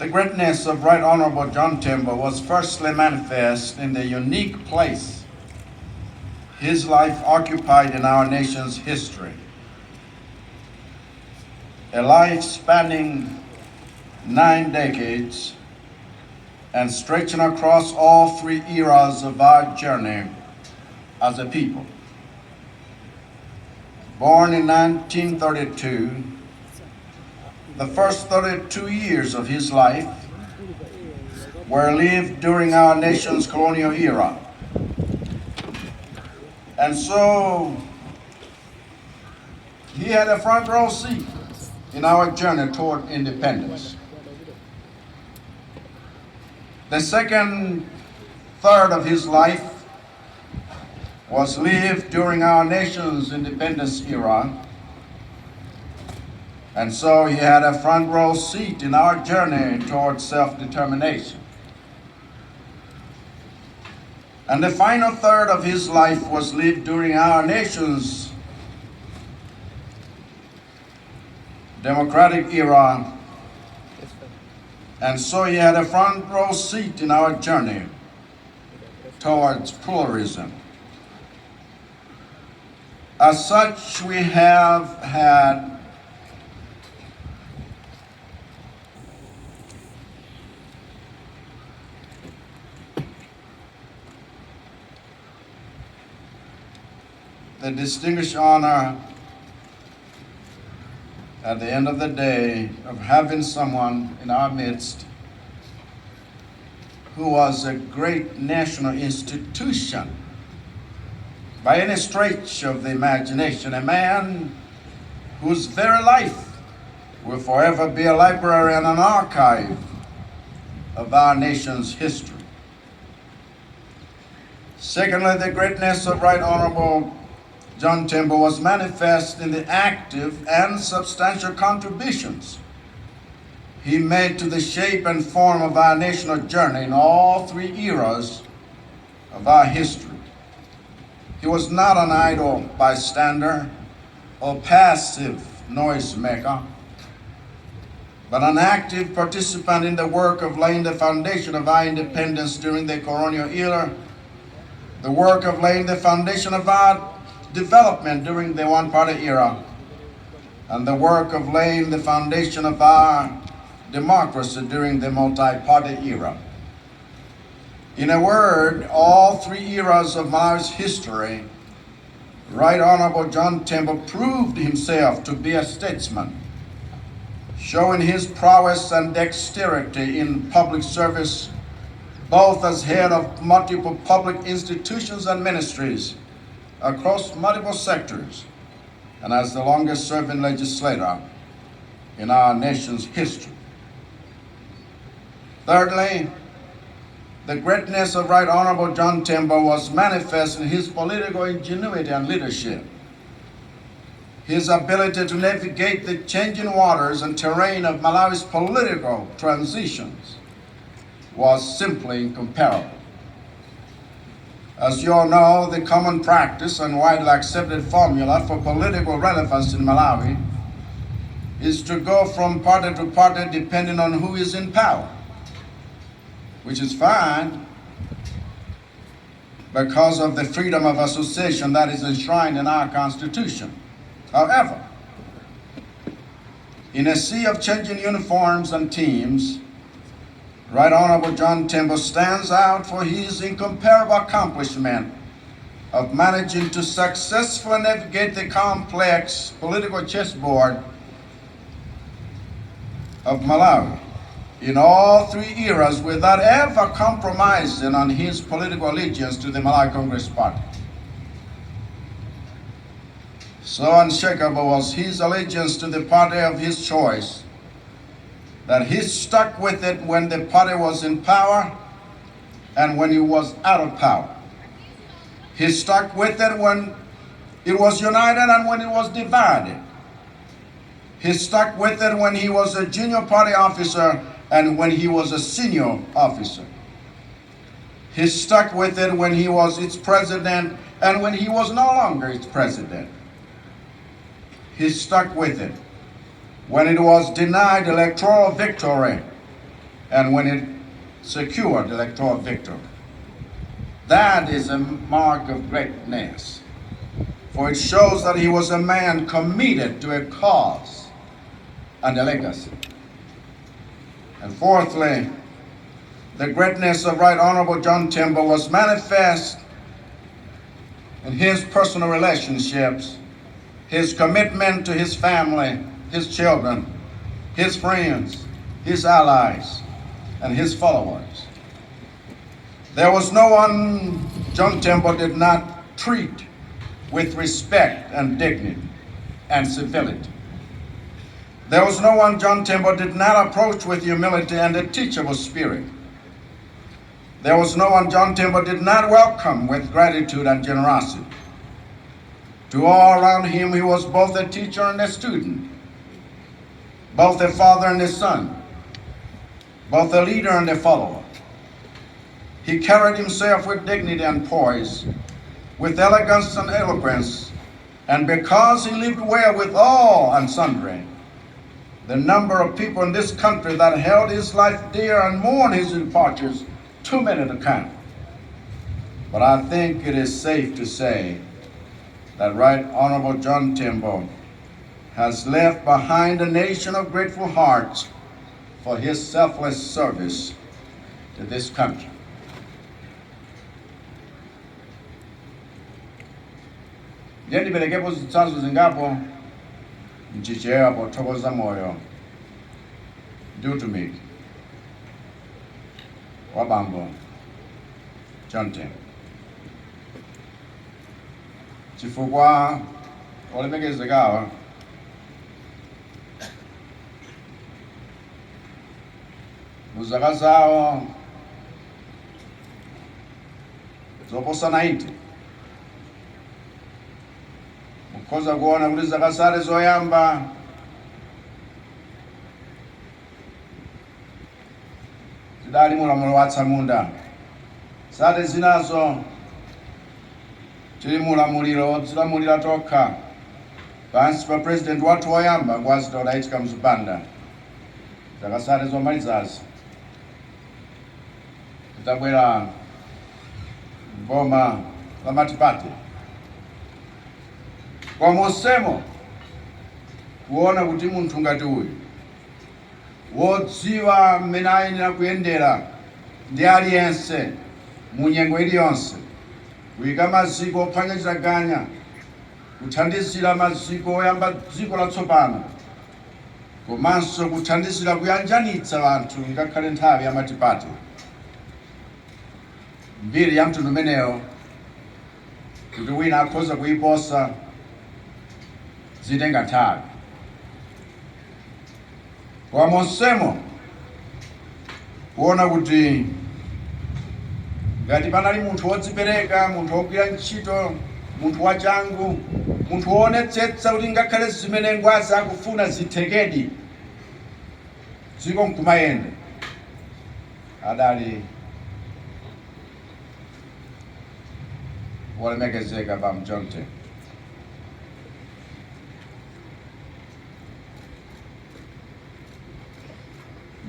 The greatness of Right Honorable John Tembo was firstly manifest in the unique place his life occupied in our nation's history. A life spanning 9 decades and stretching across all 3 eras of our journey as a people. Born in 1932, the first 32 years of his life were lived during our nation's colonial era. And so he had a front row seat in our journey toward independence. The second third of his life was lived during our nation's independence era. And so he had a front row seat in our journey toward self-determination. And the final third of his life was lived during our nation's democratic era. And so he had a front row seat in our journey towards pluralism. As such, we have had the distinguished honor at the end of the day of having someone in our midst who was a great national institution by any stretch of the imagination, a man whose very life will forever be a library and an archive of our nation's history. Secondly, the greatness of Right Honorable John Tembo was manifest in the active and substantial contributions he made to the shape and form of our national journey in all 3 eras of our history. He was not an idle bystander or passive noisemaker, but an active participant in the work of laying the foundation of our independence during the colonial era, the work of laying the foundation of our development during the one-party era, and the work of laying the foundation of our democracy during the multi-party era. In a word, all 3 eras of Malawi's history, Right Honorable John Tembo proved himself to be a statesman, showing his prowess and dexterity in public service, both as head of multiple public institutions and ministries across multiple sectors, and as the longest-serving legislator in our nation's history. Thirdly, the greatness of Right Honorable John Tembo was manifest in his political ingenuity and leadership. His ability to navigate the changing waters and terrain of Malawi's political transitions was simply incomparable. As you all know, the common practice and widely accepted formula for political relevance in Malawi is to go from party to party depending on who is in power, which is fine because of the freedom of association that is enshrined in our Constitution. However, in a sea of changing uniforms and teams, Right Honorable John Tembo stands out for his incomparable accomplishment of managing to successfully navigate the complex political chessboard of Malawi in all 3 eras without ever compromising on his political allegiance to the Malawi Congress Party. So unshakable was his allegiance to the party of his choice that he stuck with it when the party was in power and when he was out of power. He stuck with it when it was united and when it was divided. He stuck with it when he was a junior party officer and when he was a senior officer. He stuck with it when he was its president and when he was no longer its president. He stuck with it when it was denied electoral victory and when it secured electoral victory. That is a mark of greatness, for it shows that he was a man committed to a cause and a legacy. And fourthly, the greatness of Right Honorable John Tembo was manifest in his personal relationships, his commitment to his family, his children, his friends, his allies, and his followers. There was no one John Tembo did not treat with respect and dignity and civility. There was no one John Tembo did not approach with humility and a teachable spirit. There was no one John Tembo did not welcome with gratitude and generosity. To all around him, he was both a teacher and a student, both a father and a son, both a leader and a follower. He carried himself with dignity and poise, with elegance and eloquence, and because he lived well with all and sundry, the number of people in this country that held his life dear and mourned his departures too many to count. But I think it is safe to say that Right Honorable John Tembo has left behind a nation of grateful hearts for his selfless service to this country. Ndiye ndipelekepo zitsanzo zingapo mchichewa pothokoza moyo ndi utumiki wa bambo John Tembo, chifukwa olemekezekawa muzaka zawo zoposa 90 mukhoza kuona kuti zaka zake zoyamba zidali mulamulo wa atsamunda, zake zinazo tili mulamuliro wodzilamulira tokha pansi pa president wathu woyamba ngwazi todayitika mzipanda. Zaka zake zomalizazi titabwera boma la matipati kwa mosemo kuona kuti munthu ngati uyu wodziwa mmene ayenera kuyendera ndi aliyense mu nyengo iliyonse, kuyika maziko ophwanya chitaganya, kuthandizira maziko oyamba dziko latsopano, komanso kuthandizira kuyanjanitsa anthu ngakhale nthawi ya matipati. Mbiri ya mtundu umeneyo kuti wina akhoza kuyiposa zitenga nthawi. Kwa monsemo kuona kuti ngati panali munthu wodzipereka, munthu wogwira ntchito, munthu wachangu, munthu woonetsetsa kuti ngakhale zimene ngwazi akufuna zithekedi dziko nkumayenda, adali wolemekezeka bambo John Tembo.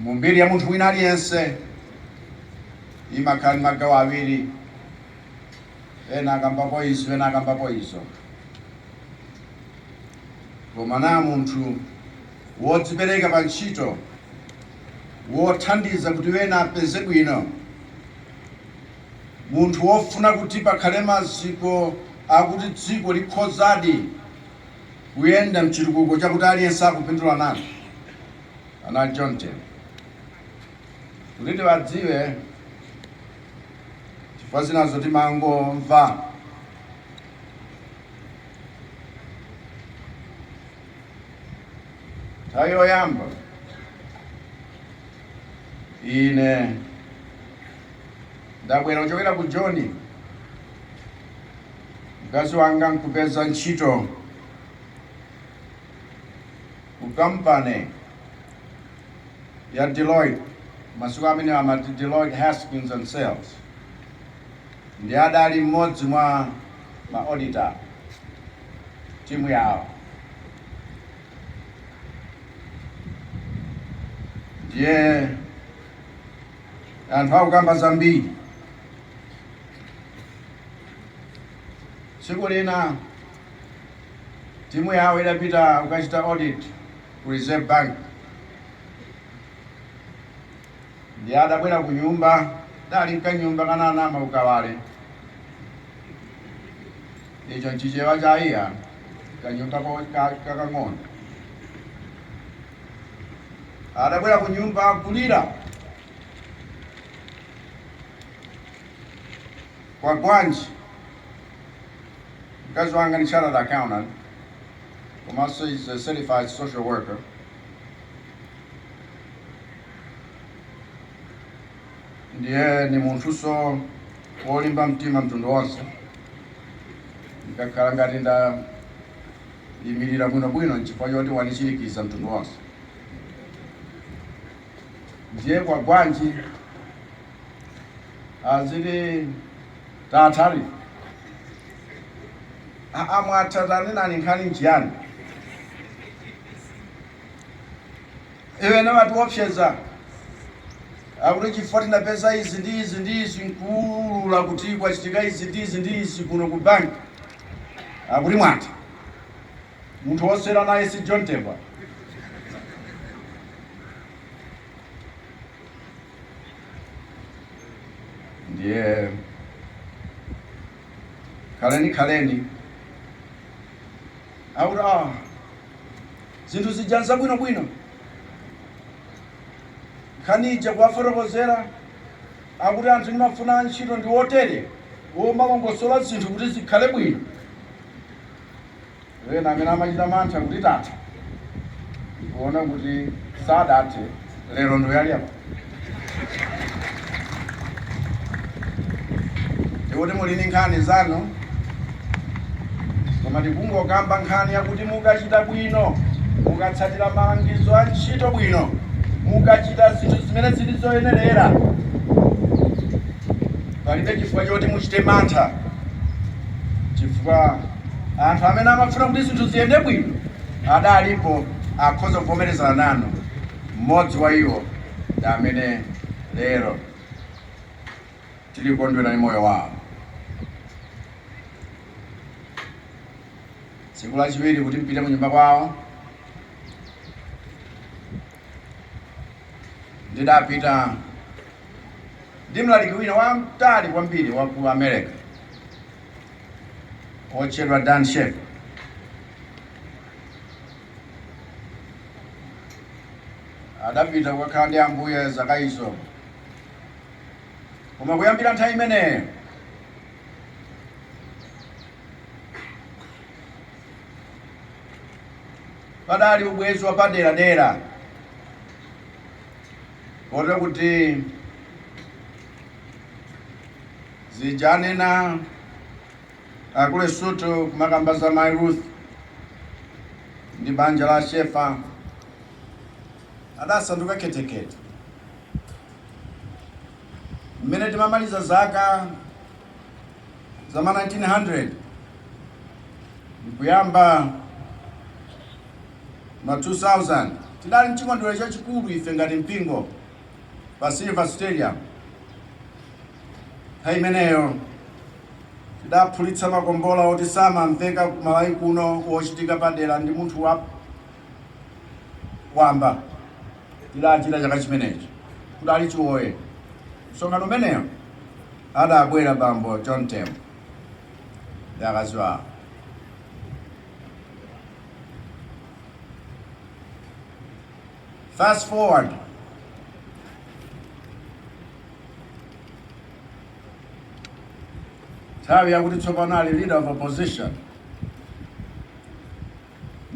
Mumbiri ya munthu wina aliyense imakhala magawo awiri, ena akambapo izo ena akambapo izo. Koma na munthu wodzipereka pa ntchito, wothandiza kuti wena apeze bwino, munthu wofuna kuti pakhale maziko akuti dziko likhozadi kuyenda mchitukuko chakuti aliyense akupindula nanu, ana John Tembo. Kuti tiwadziwe chifukwa zinazo timangomva. Nthawi yoyamba ine ndabwera kuchokera ku John, mkazi wanga nkupeza ntchito ku kampani ya Deloitte, masiku amene amati Deloitte Haskins and Sells. Ndi adali mmodzi mwa ma-auditor timu yawo. Ndiye anthu akukamba zambiri. Tsiku lina timu yawo idapita kukachita audit ku Reserve Bank. Ndi adabwera ku nyumba, dali mkanyumba kananama ukawale. Icho nchichewa cha iya, kanyumba kakang'ono. Adabwera ku nyumba kulira. Kwa Gwanji, mkazi wanga ni chartered accountant, komanso is a certified social worker. Ndiye ni munthuso wolimba mtima mtundu wonse. Ndikakhala ngati ndayimirira bwinobwino nchifukwa choti wanichirikiza mtundu wonse. Ndiye kwa Gwanji azili tatali mwatatani nani nkhani nchiyani iwe na watu opsheza akuti chifukwa tinapeza izi ndi izi nkulula kuti kwachitika izi ndi izi kuno ku bank akuti mwata munthu wosera naye si John Tembo. Ndiye khaleni akuti zinthu zijanza bwinobwino khanija kuwafotokozera akuti anthu nimafuna ntchito ndi wotere womalongosola zinthu kuti zikhale bwino. Ena amene amachita mantha kuti tatha kuona kuti sadathe lero ndo yali apa. Ndikuti mulini nkhani zanu koma tikungokamba nkhani yakuti mukachita bwino, mukatsatira malangizo a ntchito bwino, mukachita zinthu zimene zili zoyenerera, palibe chifukwa choti muchite mantha. Chifukwa anthu amene amafuna kuti zinthu ziyende bwino adalipo akhoza kuvomerezana nanu. Mmodzi wa iwo ndi amene lero tili kondwera ni moyo wawo. Tsiku lachiwiri kuti mpite mu nyumba kwawo, ndidapita ndi mlaliki wina wamtali kwambiri wa ku America otchedwa Dan Shepherd. Adapita kukakhala ndi ambuye zakaizo, koma kuyambira nthawi imeneyo padali ubwezi wa padera kotero kuti zijanena akule sutu kumakamba za Mai Ruth ndi banja la Shefa adasanduka ketekete. Mmene timamaliza zaka za 1900 ndikuyamba ma 2000 tidali mchikondwerero chachikulu ife ngati mpingo pa Silver Stadium. Nthawi imeneyo tidaphulitsa makombola oti samamveka ku Malawi kuno wochitika padera ndi munthu wamba. Tidachita chaka chimenechi kudali chiwoye. Msonkhano umeneyo adabwera bambo John Tembo ndi akazi wawo. Fast forward, nthawi yakuti tsopano ali leader of opposition.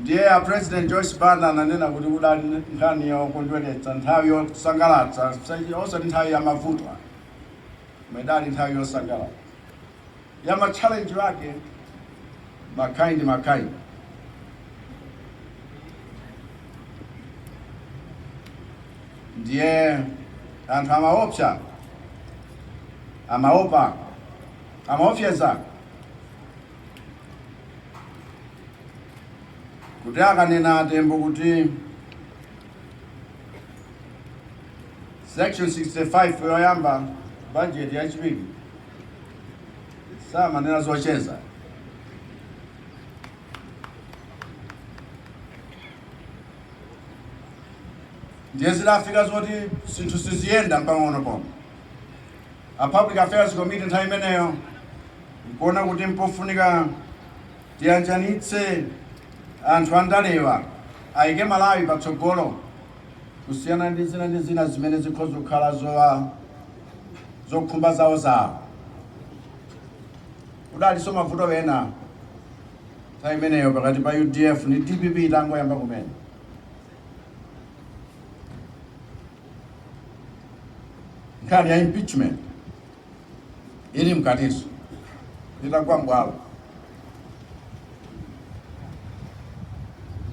Ndiye a President Joyce Banda ananena kuti kudali nkhani yokondweretsa, nthawi yosangalatsa, osati nthawi ya mavuto, medali nthawi yosangalatsa ya ma-challenge wake makaindi. Ndiye anthu amaopseza kuti akanena Tembo kuti Section 65 yoyamba budget ya chipiki sama nena zocheza ndiye zidafika zoti sinthu siziyenda mpang'ono pomwe. A Public Affairs Committee nthawi imeneyo ikuona kuti mpofunika tiyanjanitse anthu andalewa ayike Malawi patsogolo kusiyana ndi zina zimene zikhoza kukhala zokhumba zawo. Kudalinso mavuto wena nthawi imeneyo pakati pa UDF ndi DPP itangoyamba kumene. Nkhani ya impeachment ili mkatiso itakuwa mbwalo.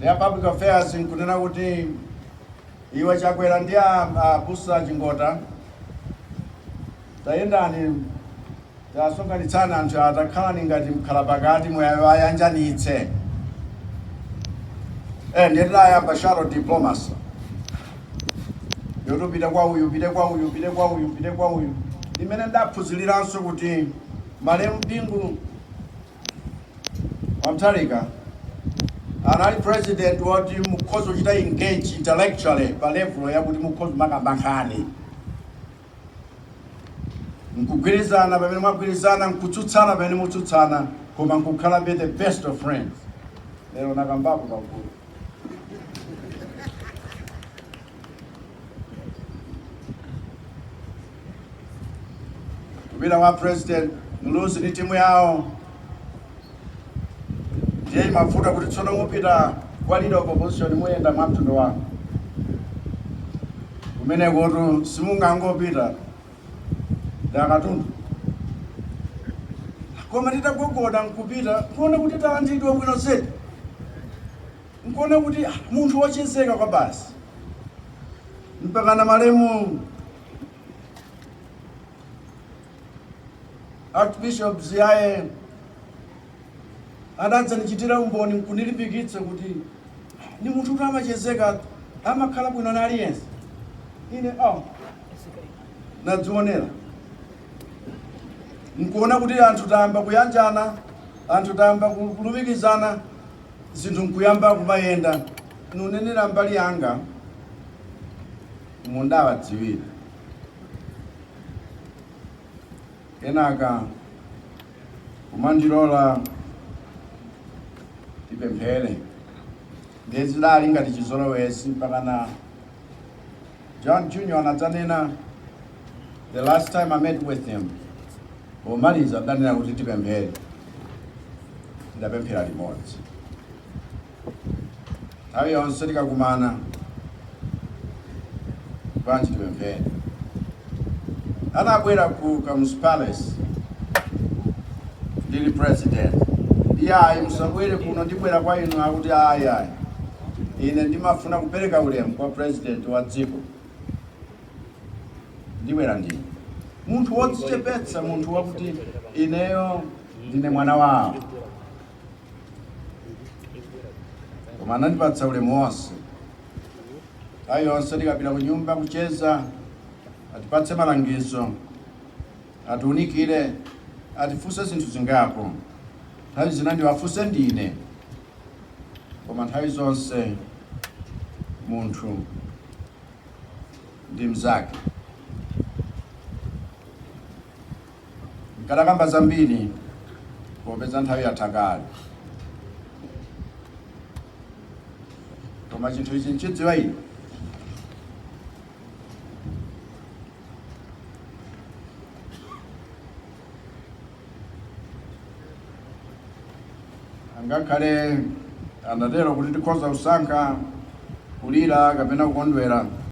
Ya Public Affairs nkunena kuti iwe Chakwera ndi abusa Chingota tayendani tasonkhanitsana anthu atakhala ngati mkhalapakati mwayanjanitse ndiyayamba shallow diplomacy yotupita kwa uyu pite kwa uyu imene ndaphunziriranso kuti Malemu Mpingu wa Mtharika anali president woti mukhoza kuchita engage intellectually pa level yakuti mukhoza makambankhani nkugwirizana pamene mwagwirizana, nkutsutsana pamene mutsutsana, koma nkukhala be the best of friends. Lero nakambapo pakulu. Kupita wa president Muluzi ni timu yawo ndiye mafuta kuti tsono mupita kwa leader of opposition muyenda mwamtundu wanu kumene kuti simungangopita ndakatundu koma titagogoda nkupita nkuona kuti talandidwe bwino zedi, nkuona kuti munthu wochezeka kwa basi mpakana Malemu Archbishop Ziyaye adadzanichitira umboni nkunilipikitsa kuti ni munthu kuti amachezeka amakhala bwino na aliyense. Ine nadzionera nkuona kuti anthu tayamba kuyanjana, anthu tayamba kulumikizana, zinthu nkuyamba kumayenda. Nunenera mbali yanga mundawadziwira kenaka kumandilola tipemphere ndezidali ngati chizolowezi mpakana John Jr. anadzanena the last time I met with him pomaliza adanena kuti tipemphere. Ndapemphera limodzi nthawi yonse tikakumana bwanji tipemphere. Anabwera ku Kamuzu Palace ndili president ayi musabwere kuno ndibwera kwa inu akuti ayi ine ndimafuna kupereka ulemu kwa president wa dziko. Ndibwera ndine munthu wodzichepetsa, munthu wakuti ineyo ndine mwana wawo, koma anandipatsa ulemu wonse. Ayi yonse tikapita ku nyumba kucheza atipatse malangizo, atiunikire, atifunse zinthu zingapo. Nthawi zina ndiwafunse ndine, koma nthawi zonse munthu ndi mzake. Nkadakamba zambiri popeza nthawi yatha kale, koma chinthu ichi nchidziwa ine ngakhale anatero kuti tikhoza kusankha kulira kapena kukondwera,